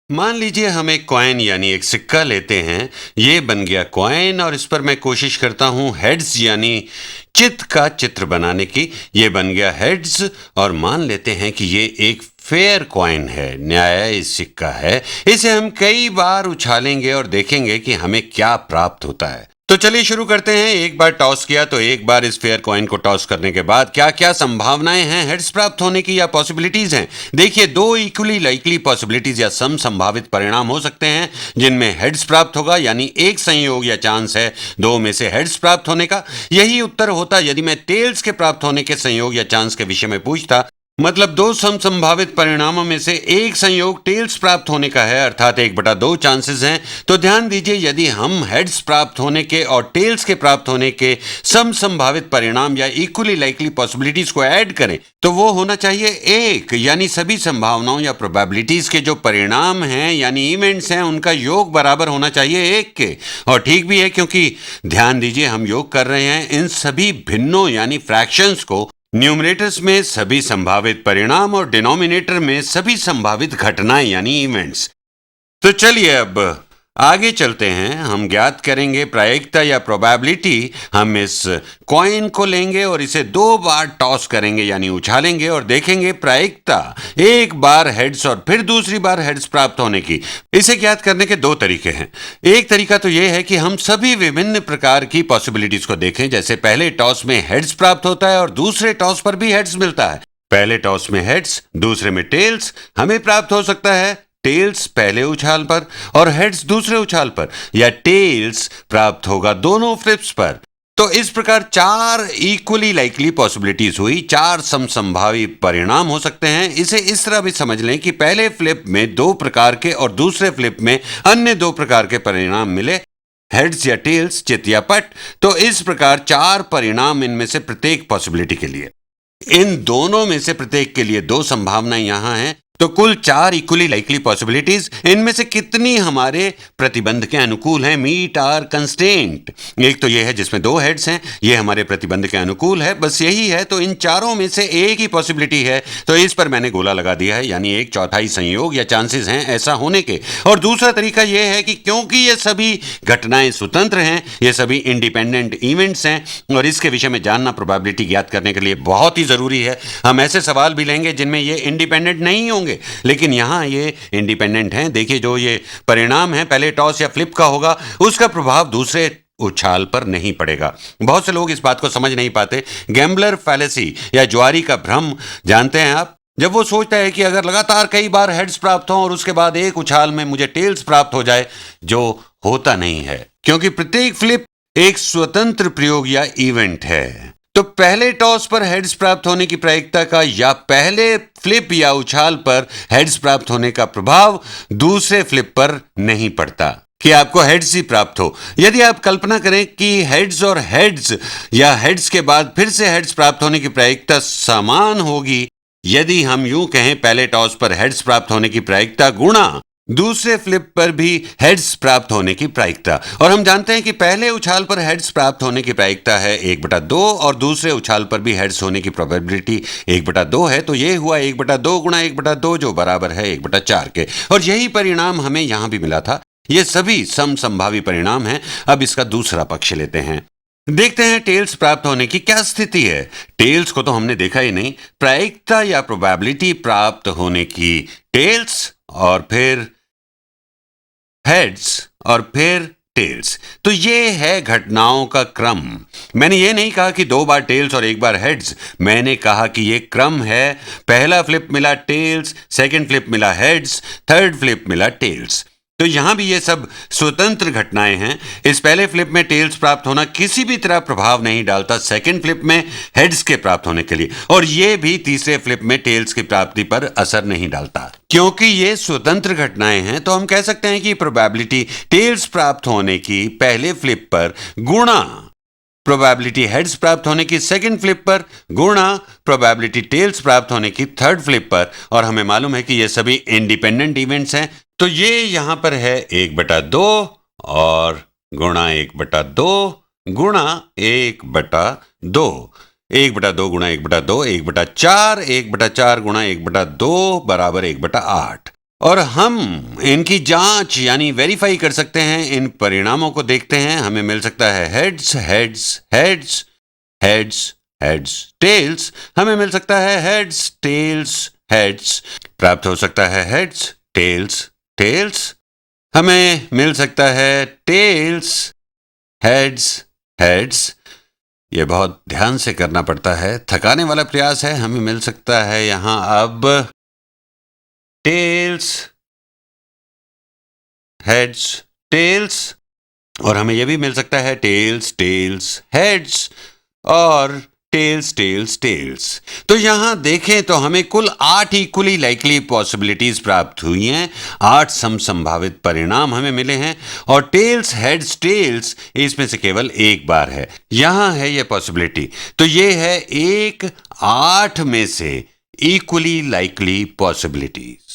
मान लीजिए हम एक कॉइन यानी एक सिक्का लेते हैं। ये बन गया कॉइन और इस पर मैं कोशिश करता हूँ हेड्स यानी चित्त का चित्र बनाने की। ये बन गया हेड्स और मान लेते हैं कि ये एक फेयर कॉइन है, न्यायी सिक्का है। इसे हम कई बार उछालेंगे और देखेंगे कि हमें क्या प्राप्त होता है। तो चलिए शुरू करते हैं। एक बार टॉस किया तो एक बार इस फेयर कॉइन को टॉस करने के बाद क्या क्या संभावनाएं हैं हेड्स प्राप्त होने की या पॉसिबिलिटीज हैं। देखिए, दो इक्वली लाइकली पॉसिबिलिटीज या सम संभावित परिणाम हो सकते हैं जिनमें हेड्स प्राप्त होगा, यानी एक संयोग या चांस है दो में से हेड्स प्राप्त होने का। यही उत्तर होता यदि मैं टेल्स के प्राप्त होने के संयोग या चांस के विषय में पूछता। मतलब दो सम संभावित परिणामों में से एक संयोग टेल्स प्राप्त होने का है, अर्थात 1/2 चांसेस हैं। तो ध्यान दीजिए, यदि हम हेड्स प्राप्त होने के और टेल्स के प्राप्त होने के सम संभावित परिणाम या इक्वली लाइकली पॉसिबिलिटीज को ऐड करें तो वो होना चाहिए एक, यानी सभी संभावनाओं या प्रोबेबिलिटीज के जो परिणाम हैं यानी इवेंट्स हैं उनका योग बराबर होना चाहिए एक के। और ठीक भी है, क्योंकि ध्यान दीजिए हम योग कर रहे हैं इन सभी भिन्नों यानी फ्रैक्शंस को, न्यूमरेटर्स में सभी संभावित परिणाम और डिनोमिनेटर में सभी संभावित घटनाएं यानी इवेंट्स। तो चलिए अब आगे चलते हैं। हम ज्ञात करेंगे प्रायिकता या प्रोबेबिलिटी। हम इस कॉइन को लेंगे और इसे 2 बार टॉस करेंगे यानी उछालेंगे और देखेंगे प्रायिकता एक बार हेड्स और फिर दूसरी बार हेड्स प्राप्त होने की। इसे ज्ञात करने के 2 तरीके हैं। एक तरीका तो यह है कि हम सभी विभिन्न प्रकार की पॉसिबिलिटीज को देखें, जैसे पहले टॉस में हेड्स प्राप्त होता है और दूसरे टॉस पर भी हेड्स मिलता है। पहले टॉस में हेड्स, दूसरे में टेल्स हमें प्राप्त हो सकता है। टेल्स पहले उछाल पर और हेड्स दूसरे उछाल पर, या टेल्स प्राप्त होगा दोनों फ्लिप्स पर। तो इस प्रकार 4 इक्वली लाइकली पॉसिबिलिटीज हुई, 4 समसंभावी परिणाम हो सकते हैं। इसे इस तरह भी समझ लें कि पहले फ्लिप में 2 प्रकार के और दूसरे फ्लिप में अन्य 2 प्रकार के परिणाम मिले, हेड्स या टेल्स, चित या पट। तो इस प्रकार 4 परिणाम इनमें से प्रत्येक पॉसिबिलिटी के लिए। इन दोनों में से प्रत्येक के लिए 2 संभावनाएं यहां हैं। तो कुल 4 इक्वली लाइकली पॉसिबिलिटीज, इनमें से कितनी हमारे प्रतिबंध के अनुकूल हैं, मीट आर कंस्ट्रेंट। एक तो यह है जिसमें 2 हेड्स हैं, यह हमारे प्रतिबंध के अनुकूल है, बस यही है। तो इन चारों में से एक ही पॉसिबिलिटी है, तो इस पर मैंने गोला लगा दिया है, यानी 1/4 संयोग या चांसेस हैं ऐसा होने के। और दूसरा तरीका यह है कि क्योंकि ये सभी घटनाएं स्वतंत्र हैं, ये सभी इंडिपेंडेंट इवेंट्स हैं और इसके विषय में जानना प्रोबेबिलिटी ज्ञात करने के लिए बहुत ही जरूरी है। हम ऐसे सवाल भी लेंगे जिनमें ये इंडिपेंडेंट नहीं होंगे लेकिन यहां ये इंडिपेंडेंट हैं। देखिए, जो ये परिणाम है पहले टॉस या फ्लिप का होगा, उसका प्रभाव दूसरे उछाल पर नहीं पड़ेगा। बहुत से लोग इस बात को समझ नहीं पाते। गैम्बलर फैलेसी या जुआरी का भ्रम जानते हैं आप? जब वो सोचता है कि अगर लगातार कई बार हेड्स प्राप्त हों और उसके बाद एक उछाल में मुझे टेल्स प्राप्त हो जाए, जो होता नहीं है, क्योंकि प्रत्येक फ्लिप एक स्वतंत्र प्रयोग या इवेंट है। तो पहले टॉस पर हेड्स प्राप्त होने की प्रायिकता का या पहले फ्लिप या उछाल पर हेड्स प्राप्त होने का प्रभाव दूसरे फ्लिप पर नहीं पड़ता कि आपको हेड्स ही प्राप्त हो। यदि आप कल्पना करें कि हेड्स और हेड्स या हेड्स के बाद फिर से हेड्स प्राप्त होने की प्रायिकता समान होगी, यदि हम यूं कहें पहले टॉस पर हेड्स प्राप्त होने की प्रायिकता गुणा दूसरे फ्लिप पर भी हेड्स प्राप्त होने की प्रायिकता। और हम जानते हैं कि पहले उछाल पर हेड्स प्राप्त होने की प्रायिकता है 1/2 और दूसरे उछाल पर भी हेड्स होने की प्रोबेबिलिटी 1/2 है। तो ये हुआ 1/2 गुणा 1/2 जो बराबर है 1/4 के। और यही परिणाम हमें यहां भी मिला था। ये सभी समसंभावी परिणाम हैं। अब इसका दूसरा पक्ष लेते हैं, देखते हैं टेल्स प्राप्त होने की क्या स्थिति है। टेल्स को तो हमने देखा ही नहीं, प्रायिकता या प्रोबेबिलिटी प्राप्त होने की टेल्स और फिर हेड्स और फिर टेल्स। तो ये है घटनाओं का क्रम। मैंने ये नहीं कहा कि 2 बार टेल्स और 1 बार हेड्स, मैंने कहा कि ये क्रम है। पहला फ्लिप मिला टेल्स, सेकंड फ्लिप मिला हेड्स, थर्ड फ्लिप मिला टेल्स। तो यहां भी ये सब स्वतंत्र घटनाएं हैं। इस पहले फ्लिप में टेल्स प्राप्त होना किसी भी तरह प्रभाव नहीं डालता सेकंड फ्लिप में हेड्स के प्राप्त होने के लिए, और ये भी तीसरे फ्लिप में टेल्स की प्राप्ति पर असर नहीं डालता। क्योंकि ये स्वतंत्र घटनाएं हैं तो हम कह सकते हैं कि प्रोबेबिलिटी टेल्स प्राप्त होने की पहले फ्लिप पर गुणा प्रोबेबिलिटी हेड्स प्राप्त होने की सेकंड फ्लिप पर गुणा प्रोबेबिलिटी टेल्स प्राप्त होने की थर्ड फ्लिप पर। और हमें मालूम है कि ये सभी इंडिपेंडेंट इवेंट्स हैं। तो ये यहां पर है 1/2 और गुणा 1/2 गुणा 1/2, 1/2 गुणा 1/2, 1/4, 1/4 गुणा 1/2 बराबर 1/8। और हम इनकी जांच यानी वेरीफाई कर सकते हैं। इन परिणामों को देखते हैं, हमें मिल सकता है heads heads heads heads heads tails, हमें मिल सकता है हेड्स टेल्स हेड्स, प्राप्त हो सकता है हेड्स टेल्स टेल्स, हमें मिल सकता है टेल्स हेड्स हेड्स। ये बहुत ध्यान से करना पड़ता है, थकाने वाला प्रयास है। हमें मिल सकता है यहां अब टेल्स हेड्स टेल्स, और हमें यह भी मिल सकता है टेल्स टेल्स हेड्स और टेल्स टेल्स टेल्स। तो यहां देखें तो हमें कुल 8 इक्वली लाइकली पॉसिबिलिटीज प्राप्त हुई हैं, 8 संभावित परिणाम हमें मिले हैं, और टेल्स हेड्स टेल्स इसमें से केवल एक बार है। यहां है यह पॉसिबिलिटी, तो यह है एक 8 में से इक्वली लाइकली पॉसिबिलिटीज।